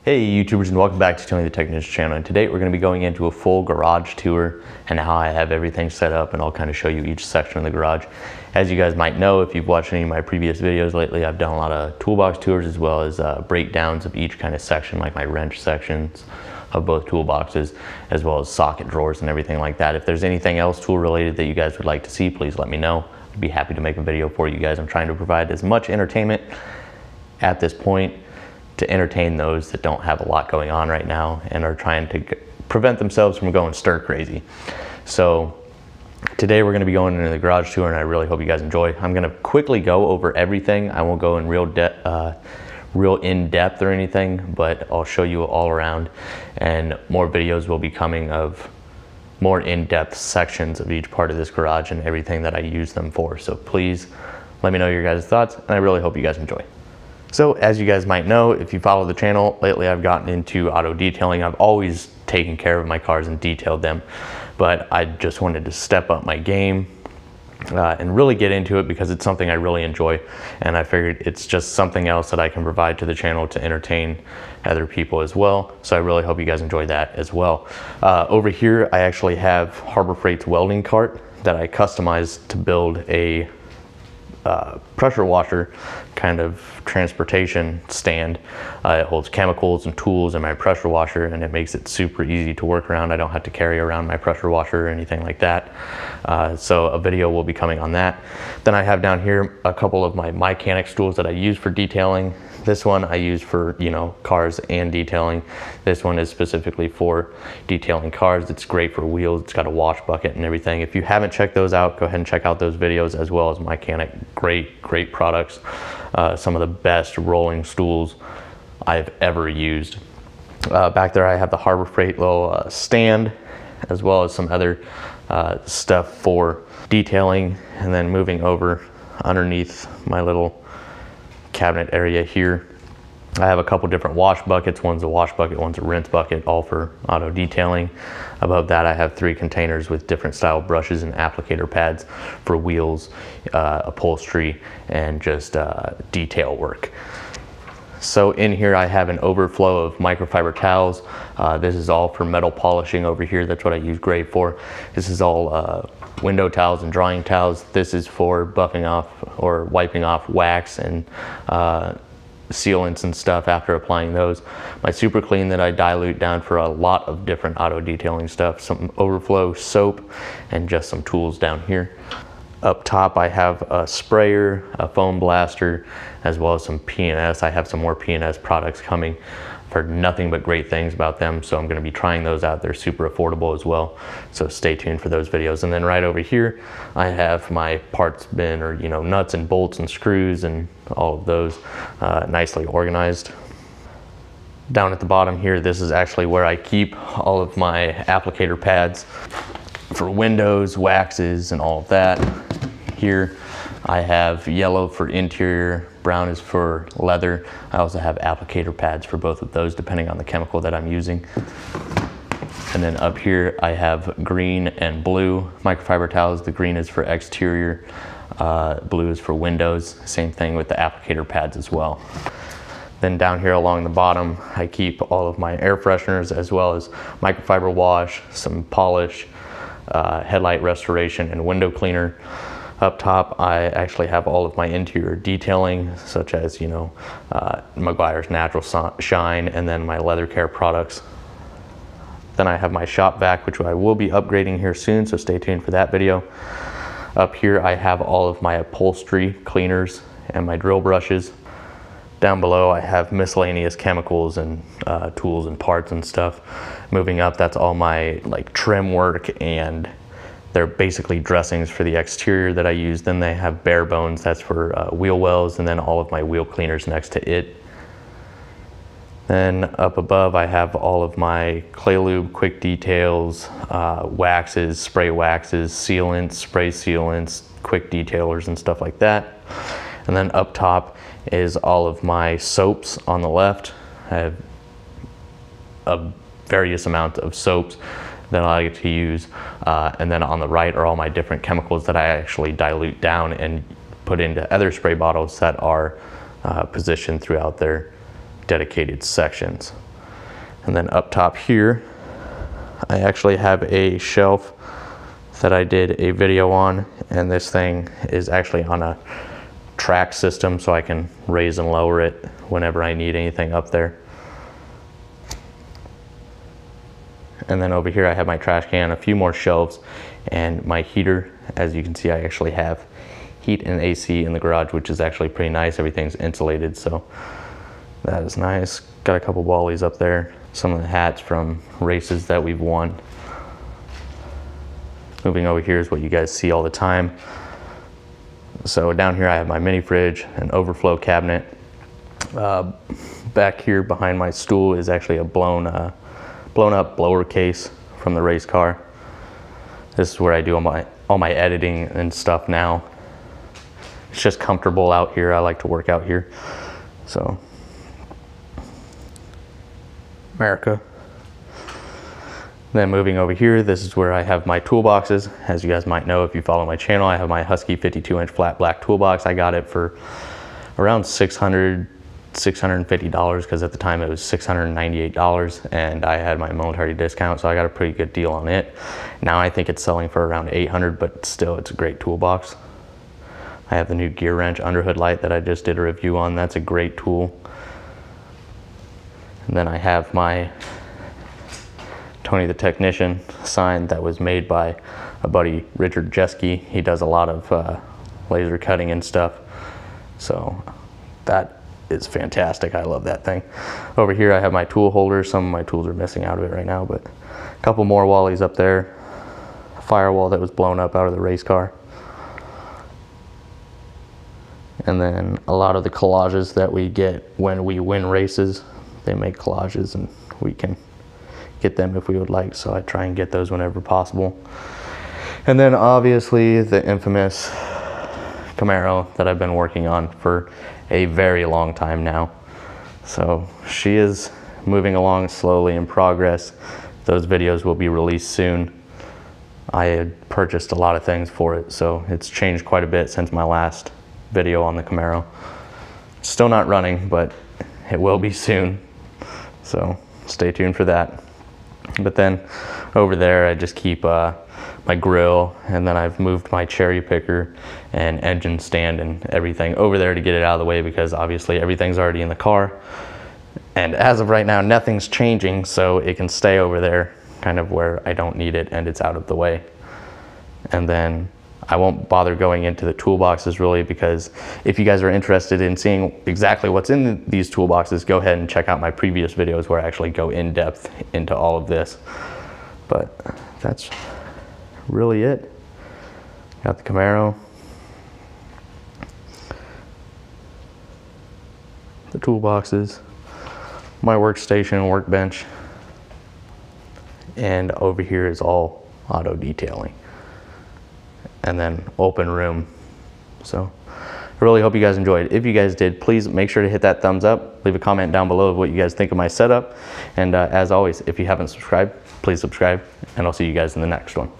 Hey YouTubers, and welcome back to Tony the Technician channel. And today we're going to be going into a full garage tour and how I have everything set up, and I'll kind of show you each section of the garage. As you guys might know, if you've watched any of my previous videos lately, I've done a lot of toolbox tours as well as breakdowns of each kind of section, like my wrench sections of both toolboxes, as well as socket drawers and everything like that. If there's anything else tool related that you guys would like to see, please let me know. I'd be happy to make a video for you guys. I'm trying to provide as much entertainment at this point to entertain those that don't have a lot going on right now and are trying to prevent themselves from going stir crazy. So today we're going to be going into the garage tour, and I really hope you guys enjoy. I'm going to quickly go over everything. I won't go in real in-depth or anything, but I'll show you all around, and more videos will be coming of more in-depth sections of each part of this garage and everything that I use them for. So please let me know your guys' thoughts, and I really hope you guys enjoy. So as you guys might know, if you follow the channel, lately I've gotten into auto detailing. I've always taken care of my cars and detailed them, but I just wanted to step up my game and really get into it because it's something I really enjoy, and I figured it's just something else that I can provide to the channel to entertain other people as well. So I really hope you guys enjoy that as well. Over here I actually have Harbor Freight's welding cart that I customized to build a pressure washer kind of transportation stand. It holds chemicals and tools in my pressure washer, and it makes it super easy to work around. I don't have to carry around my pressure washer or anything like that. So a video will be coming on that. Then I have down here a couple of my mechanics tools that I use for detailing. This one I use for, cars and detailing. This one is specifically for detailing cars. It's great for wheels. It's got a wash bucket and everything. If you haven't checked those out, go ahead and check out those videos, as well as Mechanic. Great products. Some of the best rolling stools I've ever used. Back there I have the Harbor Freight little stand, as well as some other stuff for detailing. And then moving over underneath my little cabinet area here, I have a couple different wash buckets. One's a wash bucket, one's a rinse bucket, all for auto detailing. Above that I have 3 containers with different style brushes and applicator pads for wheels, upholstery, and just detail work. So in here I have an overflow of microfiber towels. This is all for metal polishing over here. That's what I use grade for. This is all window towels and drying towels. This is for buffing off or wiping off wax and sealants and stuff after applying those. My super clean that I dilute down for a lot of different auto detailing stuff. Some overflow soap and just some tools down here. Up top I have a sprayer, a foam blaster, as well as some P&S. I have some more P&S products coming. I've heard nothing but great things about them, so I'm going to be trying those out. They're super affordable as well, so stay tuned for those videos. And then right over here I have my parts bin, or nuts and bolts and screws and all of those nicely organized. Down at the bottom here, this is actually where I keep all of my applicator pads for windows, waxes, and all of that. Here I have yellow for interior, brown is for leather. I also have applicator pads for both of those depending on the chemical that I'm using. And then up here I have green and blue microfiber towels. The green is for exterior, blue is for windows. Same thing with the applicator pads as well. Then down here along the bottom I keep all of my air fresheners, as well as microfiber wash, some polish, headlight restoration, and window cleaner. Up top I actually have all of my interior detailing, such as Meguiar's Natural Shine, and then my leather care products. Then I have my shop vac, which I will be upgrading here soon, so stay tuned for that video. Up here I have all of my upholstery cleaners and my drill brushes. Down below I have miscellaneous chemicals and tools and parts and stuff. Moving up, that's all my trim work, and they're basically dressings for the exterior that I use. Then they have bare bones, that's for wheel wells, and then all of my wheel cleaners next to it. Then up above I have all of my clay lube, quick details, waxes, spray waxes, sealants, spray sealants, quick detailers, and stuff like that. And then up top is all of my soaps on the left. I have a various amount of soaps that I like to use. And then on the right are all my different chemicals that I actually dilute down and put into other spray bottles that are positioned throughout their dedicated sections. And then up top here, I actually have a shelf that I did a video on, and this thing is actually on a track system, so I can raise and lower it whenever I need anything up there. And then over here I have my trash can, a few more shelves, and my heater. As you can see, I actually have heat and AC in the garage, which is actually pretty nice. Everything's insulated, so that is nice. Got a couple wallies up there, some of the hats from races that we've won. Moving over here is what you guys see all the time. So down here I have my mini fridge, an overflow cabinet. Back here behind my stool is actually a blown up blower case from the race car. This is where I do all my editing and stuff now. It's just comfortable out here. I like to work out here. So, America. Then moving over here, this is where I have my toolboxes. As you guys might know if you follow my channel, I have my Husky 52-inch flat black toolbox. I got it for around $650 because at the time it was $698, and I had my momentary discount, so I got a pretty good deal on it. Now I think it's selling for around $800, but still it's a great toolbox. I have the new gear wrench underhood light that I just did a review on. That's a great tool. And then I have my Tony the Technician sign that was made by a buddy, Richard Jeske. He does a lot of laser cutting and stuff, so that is fantastic. I love that thing. Over here I have my tool holder. Some of my tools are missing out of it right now, but a couple more wallies up there. A firewall that was blown up out of the race car. And then a lot of the collages that we get when we win races. They make collages and we can get them if we would like, so I try and get those whenever possible. And then obviously the infamous Camaro that I've been working on for a very long time now. So she is moving along slowly in progress. Those videos will be released soon. I had purchased a lot of things for it, so it's changed quite a bit since my last video on the Camaro. Still not running, but it will be soon, so stay tuned for that. But then over there I just keep my grill, and then I've moved my cherry picker and engine stand and everything over there to get it out of the way, because obviously everything's already in the car, and as of right now nothing's changing, so it can stay over there kind of where I don't need it and it's out of the way. And then I won't bother going into the toolboxes really, because if you guys are interested in seeing exactly what's in these toolboxes, go ahead and check out my previous videos where I actually go in depth into all of this. But that's really it. Got the Camaro, the toolboxes, my workstation and workbench, and over here is all auto detailing. And then open room. So I really hope you guys enjoyed. If you guys did, please make sure to hit that thumbs up. Leave a comment down below of what you guys think of my setup. And as always, if you haven't subscribed, please subscribe, and I'll see you guys in the next one.